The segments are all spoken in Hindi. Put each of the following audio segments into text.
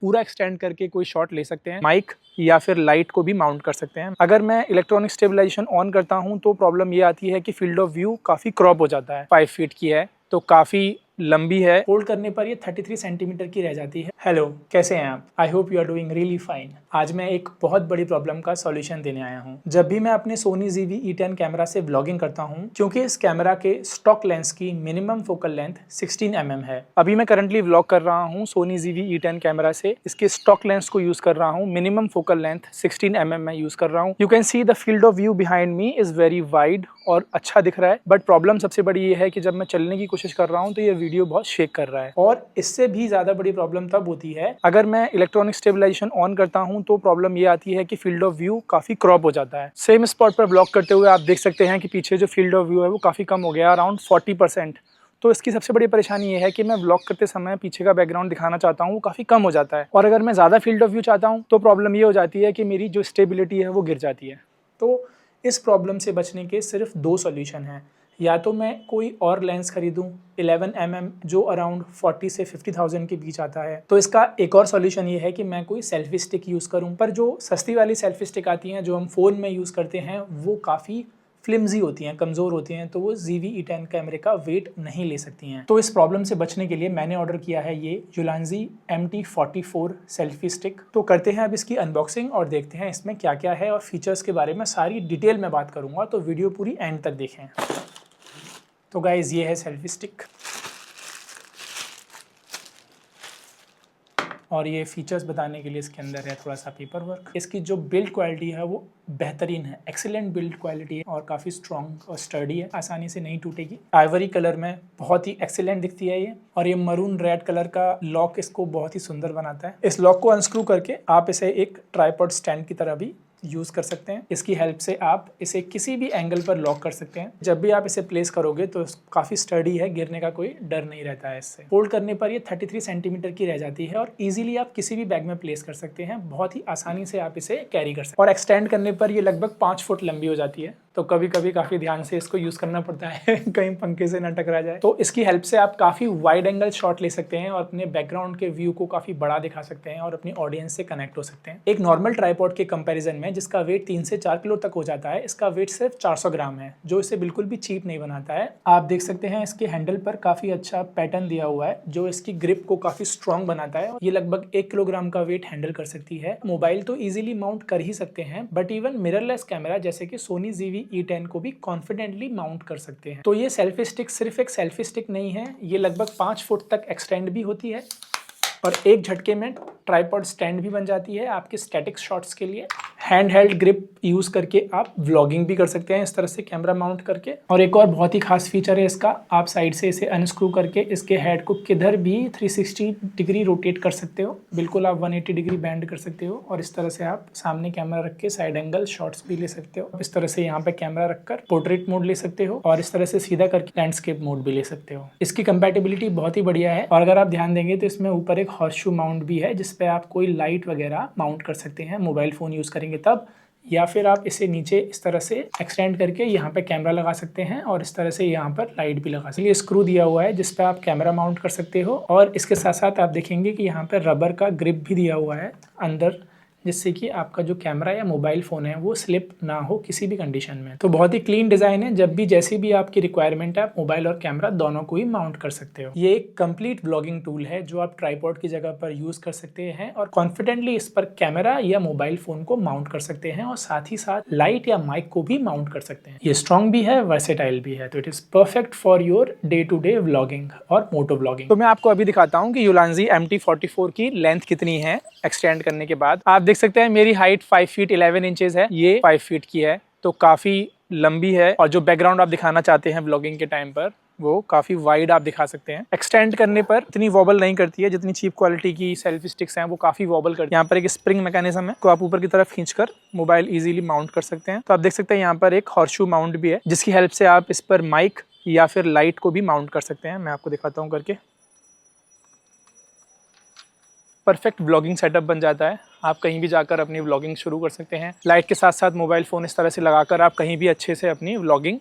पूरा एक्सटेंड करके कोई शॉट ले सकते हैं। माइक या फिर लाइट को भी माउंट कर सकते हैं। अगर मैं इलेक्ट्रॉनिक स्टेबलाइजेशन ऑन करता हूं तो प्रॉब्लम ये आती है कि फील्ड ऑफ व्यू काफ़ी क्रॉप हो जाता है। 5 फीट की है तो काफ़ी लंबी है। होल्ड करने पर ये 33 सेंटीमीटर की रह जाती है। हेलो, कैसे हैं आप? I hope you are doing really fine. आज मैं एक बहुत बड़ी प्रॉब्लम का सॉल्यूशन देने आया हूँ। जब भी मैं अपने सोनी ZV-E10 कैमरा से व्लॉगिंग करता हूँ, क्योंकि इस कैमरा के स्टॉक लेंस की मिनिमम फोकल लेंथ 16 mm है। अभी मैं करंटली व्लॉग कर रहा हूँ सोनी ZV-E10 कैमरा से। इसके स्टॉक लेंस को यूज कर रहा हूँ। मिनिमम फोकल लेंथ 16 mm मैं यूज कर रहा हूँ। You can see the field of view behind me is very wide और अच्छा दिख रहा है। बट प्रॉब्लम सबसे बड़ी ये है कि जब मैं चलने की कोशिश कर रहा हूँ तो ये वीडियो बहुत शेक कर रहा है। और इससे भी ज्यादा बड़ी प्रॉब्लम तब होती है अगर मैं इलेक्ट्रॉनिक स्टेबलाइजेशन ऑन करता हूँ तो प्रॉब्लम ये आती है कि फील्ड ऑफ व्यू काफी क्रॉप हो जाता है। सेम स्पॉट पर ब्लॉक करते हुए आप देख सकते हैं कि पीछे जो फील्ड ऑफ व्यू है वो काफी कम हो गया, अराउंड 40%। तो इसकी सबसे बड़ी परेशानी ये है कि मैं व्लॉग करते समय पीछे का बैकग्राउंड दिखाना चाहता हूँ वो काफी कम हो जाता है। और अगर मैं ज्यादा फील्ड ऑफ व्यू चाहता हूँ तो प्रॉब्लम ये हो जाती है कि मेरी जो स्टेबिलिटी है वो गिर जाती है। तो इस प्रॉब्लम से बचने के सिर्फ 2 सॉल्यूशन हैं। या तो मैं कोई और लेंस खरीदूं 11 mm जो अराउंड 40 से 50,000 के बीच आता है। तो इसका एक और सॉल्यूशन ये है कि मैं कोई सेल्फी स्टिक यूज़ करूं। पर जो सस्ती वाली सेल्फी स्टिक आती हैं जो हम फ़ोन में यूज़ करते हैं वो काफ़ी फ्लिम्जी होती हैं, कमज़ोर होती हैं, तो वो ZV-E10 कैमरे का वेट नहीं ले सकती हैं। तो इस प्रॉब्लम से बचने के लिए मैंने ऑर्डर किया है ये Ulanzi MT44 सेल्फी स्टिक। तो करते हैं अब इसकी अनबॉक्सिंग और देखते हैं इसमें क्या क्या है और फीचर्स के बारे में सारी डिटेल में बात करूंगा, तो वीडियो पूरी एंड तक देखें। तो गाइज ये है सेल्फी स्टिक और ये फीचर्स बताने के लिए इसके अंदर है थोड़ा सा पेपर वर्क। इसकी जो बिल्ड क्वालिटी है वो बेहतरीन है, एक्सीलेंट बिल्ड क्वालिटी है और काफ़ी स्ट्रॉन्ग और स्टर्डी है, आसानी से नहीं टूटेगी। आइवरी कलर में बहुत ही एक्सीलेंट दिखती है ये। और ये मरून रेड कलर का लॉक इसको बहुत ही सुंदर बनाता है। इस लॉक को अनस्क्रू करके आप इसे एक ट्राइपॉड स्टैंड की तरह भी यूज़ कर सकते हैं। इसकी हेल्प से आप इसे किसी भी एंगल पर लॉक कर सकते हैं। जब भी आप इसे प्लेस करोगे तो काफ़ी स्टर्डी है, गिरने का कोई डर नहीं रहता है इससे। फोल्ड करने पर ये 33 सेंटीमीटर की रह जाती है और इजीली आप किसी भी बैग में प्लेस कर सकते हैं। बहुत ही आसानी से आप इसे कैरी कर सकते हैं। और एक्सटेंड करने पर ये लगभग 5 फुट लंबी हो जाती है। तो कभी कभी काफ़ी ध्यान से इसको यूज़ करना पड़ता है कहीं पंखे से न टकरा जाए। तो इसकी हेल्प से आप काफ़ी वाइड एंगल शॉट ले सकते हैं और अपने बैकग्राउंड के व्यू को काफ़ी बड़ा दिखा सकते हैं और अपनी ऑडियंस से कनेक्ट हो सकते हैं। एक नॉर्मल ट्राइपॉड के कंपैरिजन में जिसका वेट 3 से 4 किलो तक हो जाता है, इसका वेट सिर्फ 400 ग्राम है, जो इसे बिल्कुल भी चीप नहीं बनाता है। आप देख सकते हैं इसके हैंडल पर काफ़ी अच्छा पैटर्न दिया हुआ है जो इसकी ग्रिप को काफ़ी स्ट्रॉन्ग बनाता है। ये लगभग 1 किलोग्राम का वेट हैंडल कर सकती है। मोबाइल तो इजीली माउंट कर ही सकते हैं, बट इवन मिररलेस कैमरा जैसे कि सोनी ZV-E10 को भी कॉन्फिडेंटली माउंट कर सकते हैं। तो ये सेल्फी स्टिक सिर्फ एक सेल्फी स्टिक नहीं है, ये लगभग 5 फुट तक एक्सटेंड भी होती है और एक झटके में ट्राइपॉड स्टैंड भी बन जाती है आपके स्टैटिक शॉट्स के लिए। हैंड हेल्ड ग्रिप यूज करके आप व्लॉगिंग भी कर सकते हैं इस तरह से कैमरा माउंट करके। और एक और बहुत ही खास फीचर है इसका, आप साइड से इसे अनस्क्रू करके इसके हेड को किधर भी 360 डिग्री रोटेट कर सकते हो। बिल्कुल आप 180 डिग्री बैंड कर सकते हो और इस तरह से आप सामने कैमरा रख के साइड एंगल शॉट्स भी ले सकते हो। इस तरह से यहाँ पे कैमरा रखकर पोर्ट्रेट मोड ले सकते हो और इस तरह से सीधा करके लैंडस्केप मोड भी ले सकते हो। इसकी कंपैटिबिलिटी बहुत ही बढ़िया है और अगर आप ध्यान देंगे तो इसमें ऊपर एक हॉर्सशू माउंट भी है जिसपे आप कोई लाइट वगैरह माउंट कर सकते हैं मोबाइल फोन यूज करेंगे तब, या फिर आप इसे नीचे इस तरह से एक्सटेंड करके यहाँ पे कैमरा लगा सकते हैं और इस तरह से यहाँ पर लाइट भी लगा सकते हैं। ये स्क्रू दिया हुआ है जिस पे आप कैमरा माउंट कर सकते हो और इसके साथ साथ आप देखेंगे कि यहाँ पे रबर का ग्रिप भी दिया हुआ है अंदर, जिससे कि आपका जो कैमरा या मोबाइल फ़ोन है वो स्लिप ना हो किसी भी कंडीशन में। तो बहुत ही क्लीन डिज़ाइन है, जब भी जैसी भी आपकी रिक्वायरमेंट है आप मोबाइल और कैमरा दोनों को ही माउंट कर सकते हो। ये एक कंप्लीट व्लॉगिंग टूल है जो आप ट्राइपॉड की जगह पर यूज़ कर सकते हैं और कॉन्फिडेंटली इस पर कैमरा या मोबाइल फ़ोन को माउंट कर सकते हैं और साथ ही साथ लाइट या माइक को भी माउंट कर सकते हैं। ये स्ट्रॉन्ग भी है, वर्सेटाइल भी है, तो it is perfect for your day to day vlogging और मोटो व्लॉगिंग। तो मैं आपको अभी दिखाता हूँ कि Ulanzi MT44 की लेंथ कितनी है एक्सटेंड करने के बाद। आप देख सकते हैं मेरी हाइट 5 फीट 11 इंचेस है, ये 5 फीट की है, तो काफ़ी लंबी है और जो बैकग्राउंड आप दिखाना चाहते हैं व्लॉगिंग के टाइम पर वो काफ़ी वाइड आप दिखा सकते हैं। एक्सटेंड करने पर इतनी वॉबल नहीं करती है जितनी चीप क्वालिटी की सेल्फी स्टिक्स हैं वो काफ़ी वॉबल करती है। यहाँ पर एक स्प्रिंग मैकेनिज्म है तो आप ऊपर की तरफ खींचकर मोबाइल इजीली माउंट कर सकते हैं। तो आप देख सकते हैं यहाँ पर एक हॉर्सशू माउंट भी है जिसकी हेल्प से आप इस पर माइक या फिर लाइट को भी माउंट कर सकते हैं। मैं आपको दिखाता हूँ करके। परफेक्ट व्लॉगिंग सेटअप बन जाता है, आप कहीं भी जाकर अपनी व्लॉगिंग शुरू कर सकते हैं। लाइट के साथ साथ मोबाइल फ़ोन इस तरह से लगाकर आप कहीं भी अच्छे से अपनी व्लॉगिंग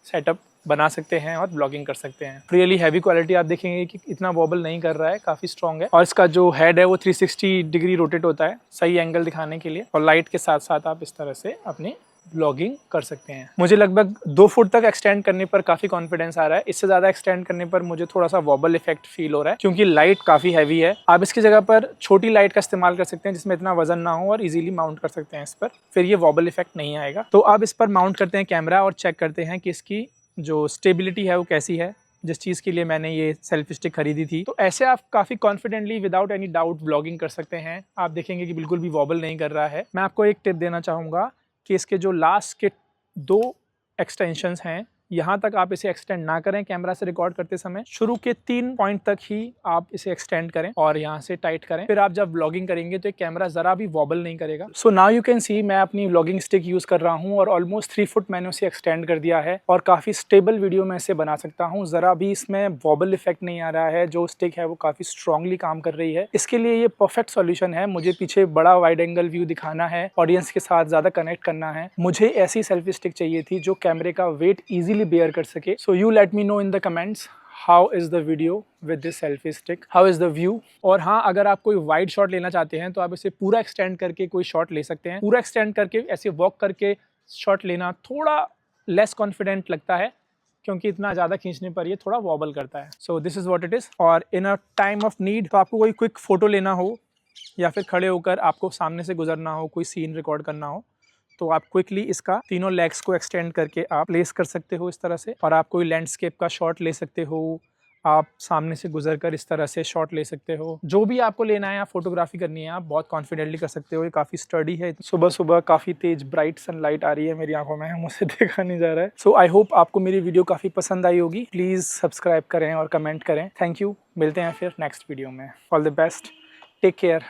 सेटअप बना सकते हैं और ब्लॉगिंग कर सकते हैं। रियली हैवी क्वालिटी, आप देखेंगे कि इतना वॉबल नहीं कर रहा है, काफ़ी स्ट्रॉन्ग है। और इसका जो हेड है वो 360 डिग्री रोटेट होता है सही एंगल दिखाने के लिए, और लाइट के साथ साथ आप इस तरह से अपनी ब्लॉगिंग कर सकते हैं। मुझे लगभग 2 फुट तक एक्सटेंड करने पर काफ़ी कॉन्फिडेंस आ रहा है। इससे ज़्यादा एक्सटेंड करने पर मुझे थोड़ा सा वॉबल इफेक्ट फील हो रहा है, क्योंकि लाइट काफ़ी हैवी है। आप इसकी जगह पर छोटी लाइट का इस्तेमाल कर सकते हैं जिसमें इतना वजन ना हो, और इजीली माउंट कर सकते हैं इस पर, फिर ये वॉबल इफेक्ट नहीं आएगा। तो अब इस पर माउंट करते हैं कैमरा और चेक करते हैं कि इसकी जो स्टेबिलिटी है वो कैसी है, जिस चीज़ के लिए मैंने ये सेल्फी स्टिक खरीदी थी। तो ऐसे आप काफ़ी confidently without any doubt vlogging कर सकते हैं। आप देखेंगे कि बिल्कुल भी वॉबल नहीं कर रहा है। मैं आपको एक टिप देना चाहूँगा कि इसके जो लास्ट के 2 एक्सटेंशंस हैं, यहाँ तक आप इसे एक्सटेंड ना करें कैमरा से रिकॉर्ड करते समय। शुरू के 3 पॉइंट तक ही आप इसे एक्सटेंड करें और यहाँ से टाइट करें। फिर आप जब व्लॉगिंग करेंगे तो कैमरा ज़रा भी वॉबल नहीं करेगा। So now you can see मैं अपनी व्लॉगिंग स्टिक यूज़ कर रहा हूँ और ऑलमोस्ट 3 फुट मैंने उसे एक्सटेंड कर दिया है, और काफ़ी स्टेबल वीडियो में इसे बना सकता हूँ। ज़रा भी इसमें वॉबल इफेक्ट नहीं आ रहा है। जो स्टिक है वो काफ़ी स्ट्रांगली काम कर रही है। इसके लिए ये परफेक्ट सॉल्यूशन है। मुझे पीछे बड़ा वाइड एंगल व्यू दिखाना है, ऑडियंस के साथ ज़्यादा कनेक्ट करना है, मुझे ऐसी सेल्फी स्टिक चाहिए थी जो कैमरे का वेट ईजिली बेयर कर सके। So you let me know in the comments how is the video with this selfie stick, how is the view। और हाँ, अगर आप कोई वाइड शॉट लेना चाहते हैं तो आप इसे पूरा एक्सटेंड करके कोई शॉट ले सकते हैं। पूरा एक्सटेंड करके ऐसे वॉक करके शॉट लेना थोड़ा लेस कॉन्फिडेंट लगता है, क्योंकि इतना ज़्यादा खींचने पर ये थोड़ा वॉबल करता है। So this is what it is. और इन अ टाइम ऑफ नीड, तो आपको कोई क्विक फोटो लेना हो या फिर खड़े होकर आपको सामने से गुजरना हो, कोई सीन रिकॉर्ड करना हो, तो आप क्विकली इसका तीनों लेग्स को एक्सटेंड करके आप प्लेस कर सकते हो इस तरह से, और आप कोई लैंडस्केप का शॉट ले सकते हो, आप सामने से गुजरकर इस तरह से शॉट ले सकते हो। जो भी आपको लेना है, आप फोटोग्राफी करनी है, आप बहुत कॉन्फिडेंटली कर सकते हो। ये काफ़ी स्टडी है। सुबह सुबह काफ़ी तेज ब्राइट सनलाइट आ रही है मेरी आंखों में, मुझसे देखा नहीं जा रहा है। सो आई होप आपको मेरी वीडियो काफ़ी पसंद आई होगी। प्लीज़ सब्सक्राइब करें और कमेंट करें। Thank you. मिलते हैं फिर नेक्स्ट वीडियो में। All the best, take care.